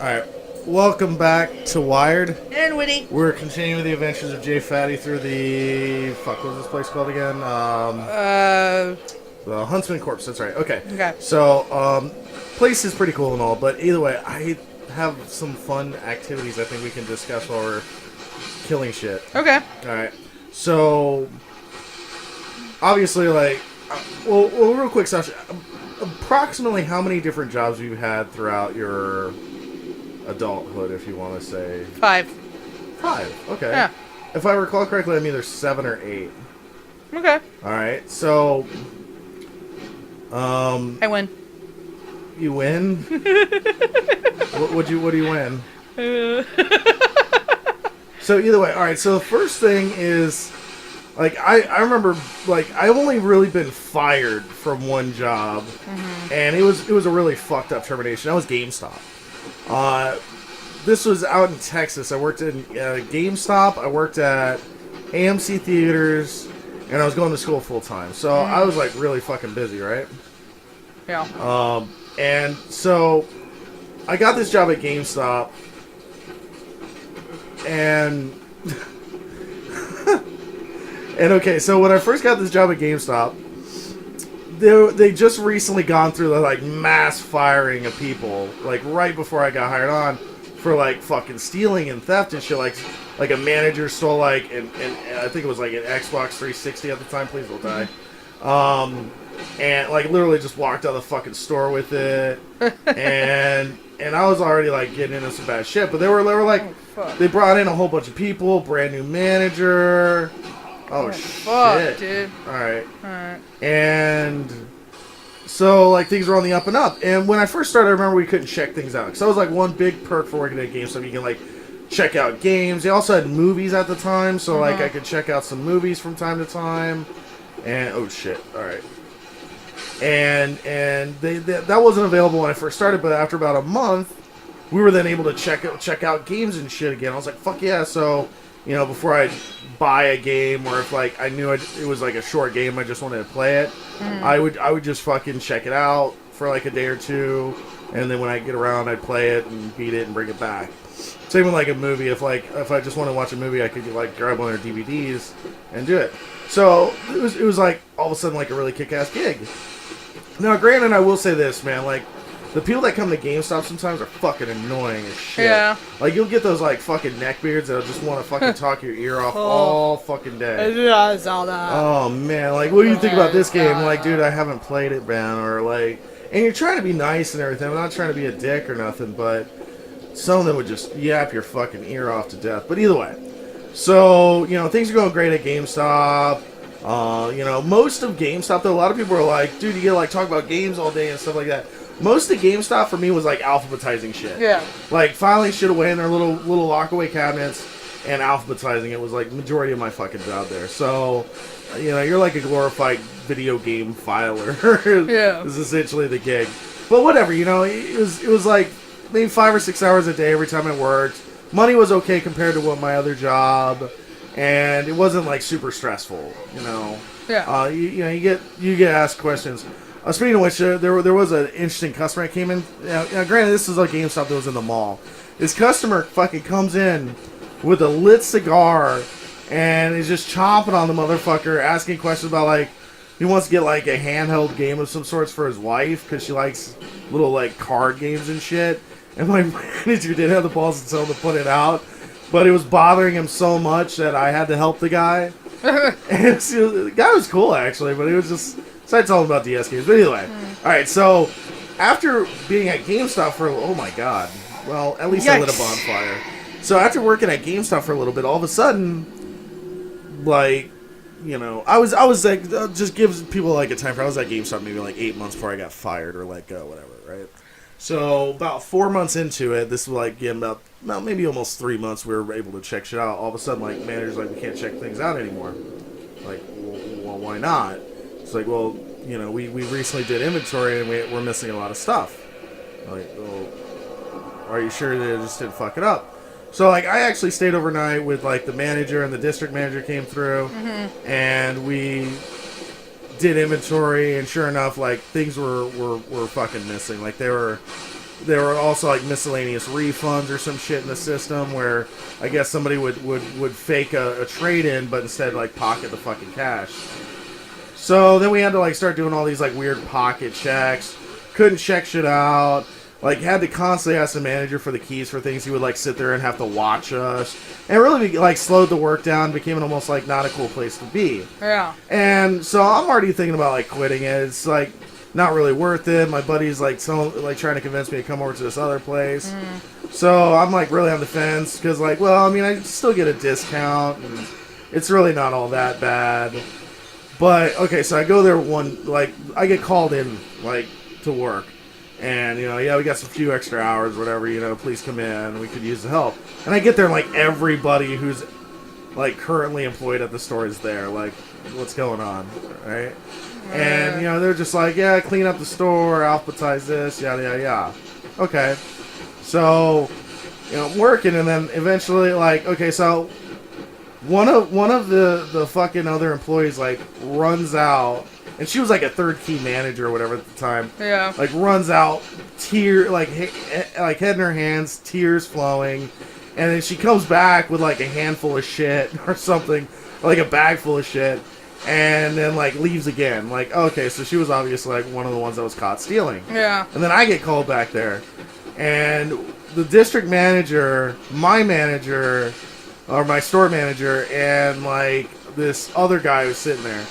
Alright, welcome back to Wired. And Witty. We're continuing the adventures of Jay Fatty through the... Fuck, what was this place called again? The Huntsman Corpse, that's right. Okay. So, place is pretty cool and all, but either way, I have some fun activities I think we can discuss while we're killing shit. Okay. Alright, so... Obviously, like... Well, real quick, Sasha. Approximately how many different jobs have you had throughout your... adulthood, if you want to say. 5. 5, okay. Yeah. If I recall correctly, I'm either 7 or 8. Okay. Alright, so... I win. You win? what do you win? So either way, alright, so the first thing is... Like, I remember, like, I've only really been fired from one job, and it was a really fucked up termination. That was GameStop. This was out in Texas. I worked in GameStop, I worked at AMC Theaters, and I was going to school full time. So I was, like, really fucking busy, right? Yeah. And so I got this job at GameStop, and... And okay, so when I first got this job at GameStop, they just recently gone through the like mass firing of people, like right before I got hired on, for like fucking stealing and theft and shit. Like a manager stole like and I think it was like an Xbox 360 at the time. Please don't die. And like literally just walked out of the fucking store with it, and I was already like getting into some bad shit. But they were like they brought in a whole bunch of people, brand new manager. Oh, fuck, shit. Dude. Alright. And so, like, things were on the up and up. And when I first started, I remember we couldn't check things out. Because that was, like, one big perk for working at GameStop. You can, like, check out games. They also had movies at the time. So, like, I could check out some movies from time to time. And, oh, shit. Alright. And that wasn't available when I first started. But after about a month, we were then able to check out games and shit again. I was like, fuck yeah. So... You know, before I buy a game, or if like I knew it was like a short game, I just wanted to play it, I would just fucking check it out for like a day or two, and then when I get around, I'd play it and beat it and bring it back. Same with like a movie. If I just want to watch a movie, I could like grab one of their DVDs and do it. So it was like all of a sudden like a really kick-ass gig. Now, granted, I will say this, man, like. The people that come to GameStop sometimes are fucking annoying as shit. Yeah. Like, you'll get those, like, fucking neckbeards that'll just want to fucking talk your ear off all fucking day. Oh, man. Like, what do you think about this game? Like, dude, I haven't played it, man. Or, like... And you're trying to be nice and everything. I'm not trying to be a dick or nothing, but... Some of them would just yap your fucking ear off to death. But either way. So, you know, things are going great at GameStop. You know, most of GameStop, though, a lot of people are like, dude, you get to, like, talk about games all day and stuff like that. Most of GameStop for me was like alphabetizing shit. Yeah. Like filing shit away in their little lockaway cabinets and alphabetizing it was like majority of my fucking job there. So, you know, you're like a glorified video game filer. Yeah. Is essentially the gig. But whatever, you know, it was like maybe 5 or 6 hours a day every time I worked. Money was okay compared to what my other job, and it wasn't like super stressful, you know. Yeah. You know, you get asked questions. Speaking of which, there was an interesting customer that came in. Now, granted, this is a GameStop that was in the mall. This customer fucking comes in with a lit cigar and is just chomping on the motherfucker, asking questions about, like, he wants to get, like, a handheld game of some sorts for his wife because she likes little, like, card games and shit. And my manager did have the balls to tell him to put it out, but it was bothering him so much that I had to help the guy. And the guy was cool, actually, but it was just... So I told him about DS games. But anyway. Alright, so after being at GameStop for... Oh my god. Well, at least I lit a bonfire. So after working at GameStop for a little bit, all of a sudden, like, you know, I was like, just gives people like a time frame. I was at GameStop maybe like 8 months before I got fired or let go, whatever, right? So about 4 months into it, this was like, yeah, about maybe almost 3 months, we were able to check shit out. All of a sudden, like, managers like, we can't check things out anymore. Like, well, why not? It's like, well, you know, we recently did inventory and we're missing a lot of stuff. Like, well, are you sure they just didn't fuck it up? So, like, I actually stayed overnight with, like, the manager and the district manager came through, and we did inventory, and sure enough, like things were fucking missing. Like there were also like miscellaneous refunds or some shit in the system where I guess somebody would fake a trade in, but instead like pocket the fucking cash. So then we had to like start doing all these like weird pocket checks. Couldn't check shit out. Like, had to constantly ask the manager for the keys for things. He would, like, sit there and have to watch us. And it really, like, slowed the work down. Became an almost, like, not a cool place to be. Yeah. And so I'm already thinking about, like, quitting it. It's, like, not really worth it. My buddy's, like, trying to convince me to come over to this other place. So I'm, like, really on the fence. Because, like, well, I mean, I still get a discount. And it's really not all that bad. But, okay, so I go there I get called in, like, to work. And, you know, yeah, we got some few extra hours, whatever, you know, please come in. We could use the help. And I get there and, like, everybody who's, like, currently employed at the store is there. Like, what's going on, right? And, you know, they're just like, yeah, clean up the store, alphabetize this, yada, yada, yada. Okay. So, you know, I'm working, and then eventually, like, okay, so one of the fucking other employees, like, runs out. And she was like a third key manager or whatever at the time. Yeah. Like runs out, head in her hands, tears flowing, and then she comes back with like a handful of shit or something, like a bag full of shit, and then like leaves again. Like, okay, so she was obviously like one of the ones that was caught stealing. Yeah. And then I get called back there, and the district manager, my manager, or my store manager, and like this other guy was sitting there.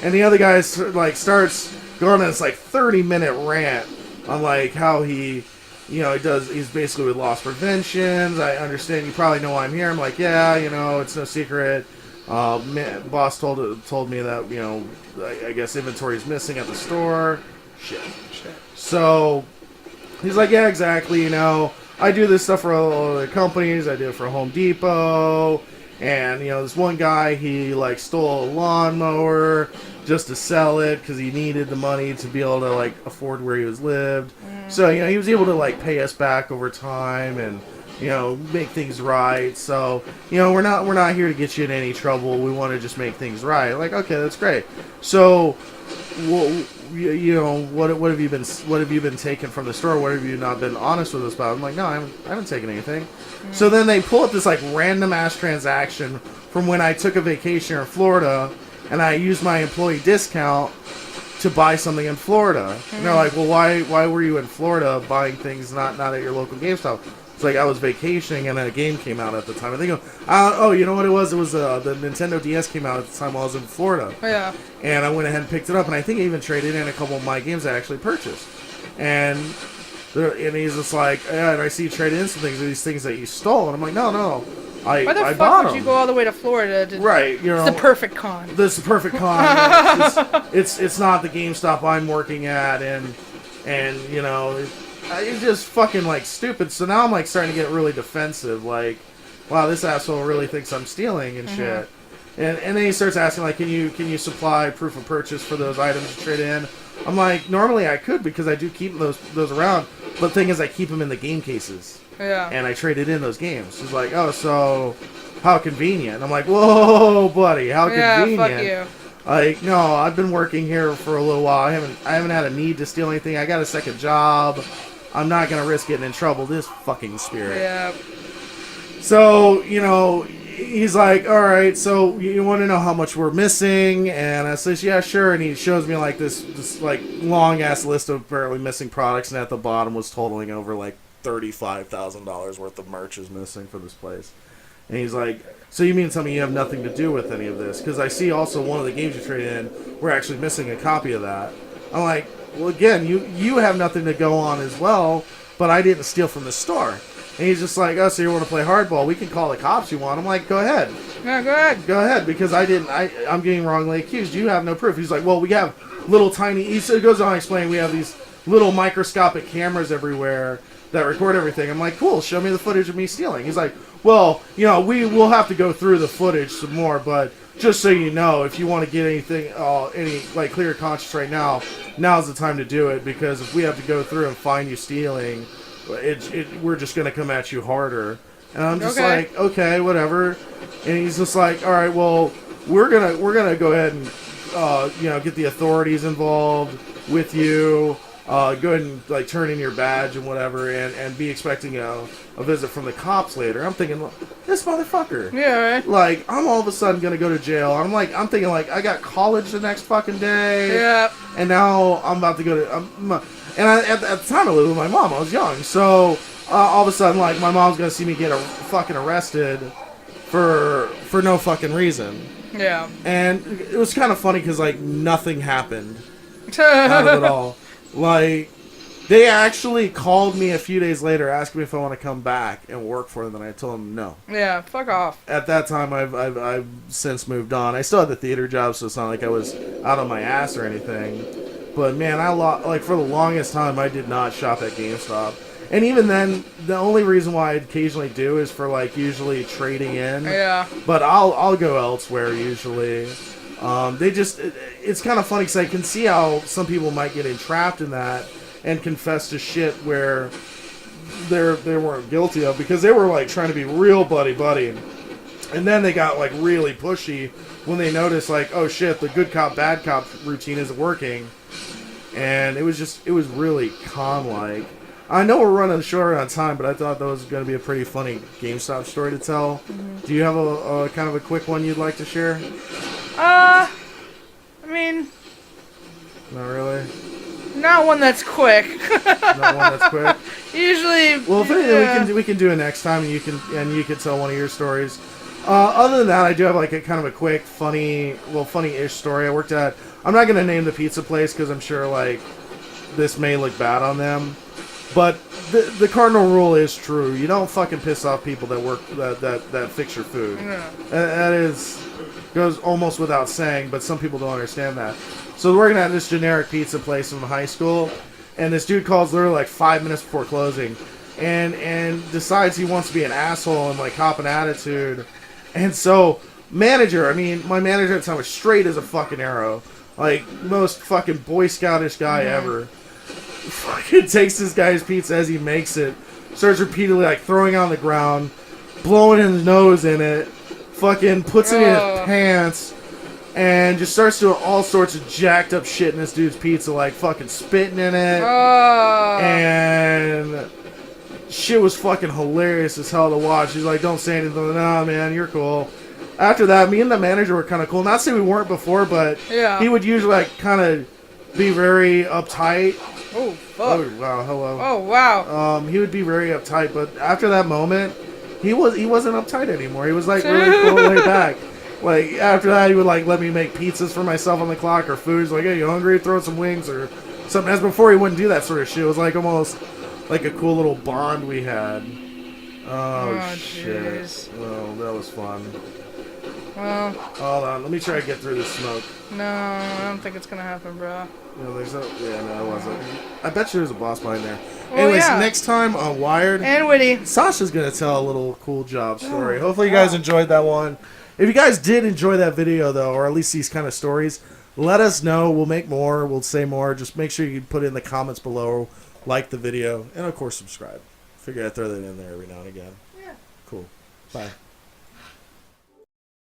And the other guy like starts going on this like 30-minute rant on like how he, you know, he's basically with loss preventions. I understand you probably know why I'm here. I'm like, yeah, you know, it's no secret. Boss told me that, you know, I guess inventory is missing at the store. Shit. So he's like, yeah, exactly. You know, I do this stuff for other companies. I do it for Home Depot. And, you know, this one guy, he, like, stole a lawnmower just to sell it because he needed the money to be able to, like, afford where he was lived. So, you know, he was able to, like, pay us back over time and, you know, make things right. So, you know, we're not here to get you in any trouble. We want to just make things right. Like, okay, that's great. So, well, you know, what have you been taking from the store? What have you not been honest with us about? I'm like, no, I haven't taken anything. So then they pull up this like random ass transaction from when I took a vacation in Florida, and I used my employee discount to buy something in Florida. And they're like, well, why were you in Florida buying things not at your local GameStop? It's like I was vacationing and a game came out at the time. I think, oh, you know what it was? It was the Nintendo DS came out at the time while I was in Florida. Yeah. And I went ahead and picked it up, and I think I even traded in a couple of my games I actually purchased. And he's just like, yeah, and I see you traded in some things, these things that you stole. And I'm like, no. Why the I fuck bought would them. you go all the way to Florida? Right, you know. It's the perfect con. This is the perfect con. It's not the GameStop I'm working at, and you know, it's just fucking like stupid. So now I'm like starting to get really defensive. Like, wow, this asshole really thinks I'm stealing and shit. And then he starts asking like, can you supply proof of purchase for those items you trade in? I'm like, normally I could because I do keep those around. But the thing is, I keep them in the game cases. Yeah. And I traded in those games. He's like, oh, so how convenient. And I'm like, whoa, buddy, how convenient. Yeah, fuck you. Like, no, I've been working here for a little while. I haven't had a need to steal anything. I got a second job. I'm not gonna risk getting in trouble. This fucking spirit. Yeah. So, you know, he's like, all right, so you want to know how much we're missing? And I says, yeah, sure. And he shows me like this like long ass list of apparently missing products, and at the bottom was totaling over like $35,000 worth of merch is missing for this place. And he's like, so you mean to tell me you have nothing to do with any of this? Because I see also one of the games you traded in, we're actually missing a copy of that. I'm like, well, again, you have nothing to go on as well, but I didn't steal from the store. And he's just like, oh, so you want to play hardball? We can call the cops you want. I'm like, go ahead. Yeah, go ahead. Go ahead, because I'm getting wrongly accused. You have no proof. He's like, well, we have little tiny, he goes on to explain, we have these little microscopic cameras everywhere that record everything. I'm like, cool, show me the footage of me stealing. He's like, well, you know, we will have to go through the footage some more, but just so you know, if you want to get anything, any like clear conscience right now, now's the time to do it, because if we have to go through and find you stealing, we're just going to come at you harder. And I'm just like, okay, whatever. And he's just like, all right, well, we're gonna go ahead and get the authorities involved with you. Go ahead and like turn in your badge and whatever, and be expecting a visit from the cops later. I'm thinking, this motherfucker. Yeah, right. Like, I'm all of a sudden gonna go to jail. I'm thinking like I got college the next fucking day. Yeah. And now I'm about to go to. At the time I lived with my mom. I was young, so all of a sudden like my mom's gonna see me get fucking arrested for no fucking reason. Yeah. And it was kind of funny because like nothing happened out of it all. Like, they actually called me a few days later asking me if I want to come back and work for them, and I told them no. Yeah, fuck off. At that time, I've since moved on. I still had the theater job, so it's not like I was out on my ass or anything. But man, for the longest time, I did not shop at GameStop. And even then, the only reason why I occasionally do is for like usually trading in. Yeah. But I'll go elsewhere usually. It's kind of funny because I can see how some people might get entrapped in that and confess to shit where they weren't guilty of, because they were like trying to be real buddy, and then they got like really pushy when they noticed like, oh shit, the good cop bad cop routine isn't working, and it was really calm. Like, I know we're running short on time, but I thought that was going to be a pretty funny GameStop story to tell. Mm-hmm. Do you have a kind of a quick one you'd like to share? I mean, not really. Not one that's quick. Not one that's quick. Usually. Well, if anything, we can do it next time, and you can tell one of your stories. Other than that, I do have like a kind of a quick, funny-ish story. I'm not gonna name the pizza place because I'm sure like this may look bad on them, but the cardinal rule is true. You don't fucking piss off people that work that fix your food. Yeah. That goes almost without saying, but some people don't understand that. So we're working at this generic pizza place in high school, and this dude calls literally like 5 minutes before closing, and decides he wants to be an asshole and like cop an attitude. And so my manager at the time was straight as a fucking arrow, like most fucking Boy Scoutish guy ever. Fucking takes this guy's pizza as he makes it, starts repeatedly like throwing it on the ground, blowing his nose in it, fucking puts it in his pants, and just starts doing all sorts of jacked up shit in this dude's pizza, like fucking spitting in it. And shit was fucking hilarious as hell to watch. He's like, don't say anything. Nah, man, you're cool. After that, me and the manager were kind of cool. Not to say we weren't before, but he would usually like kind of be very uptight. Oh, fuck. Oh, wow, hello. Oh, wow. He would be very uptight, but after that moment, he wasn't uptight anymore. He was like really cool, laid back. Like, after that, he would like let me make pizzas for myself on the clock or food. He's like, hey, you hungry? Throw some wings or something. As before, he wouldn't do that sort of shit. It was like almost like a cool little bond we had. Oh shit. Geez. Well, that was fun. Well, hold on. Let me try to get through this smoke. No, I don't think it's gonna happen, bro. No, no, it wasn't. I bet you there's a boss behind there. Well, anyways, next time on Wired and Witty, Sasha's gonna tell a little cool job story. Hopefully you guys enjoyed that one. If you guys did enjoy that video though, or at least these kind of stories, let us know. We'll make more. We'll say more. Just make sure you put it in the comments below, like the video, and of course subscribe. Figure I'd throw that in there every now and again. Yeah. Cool. Bye.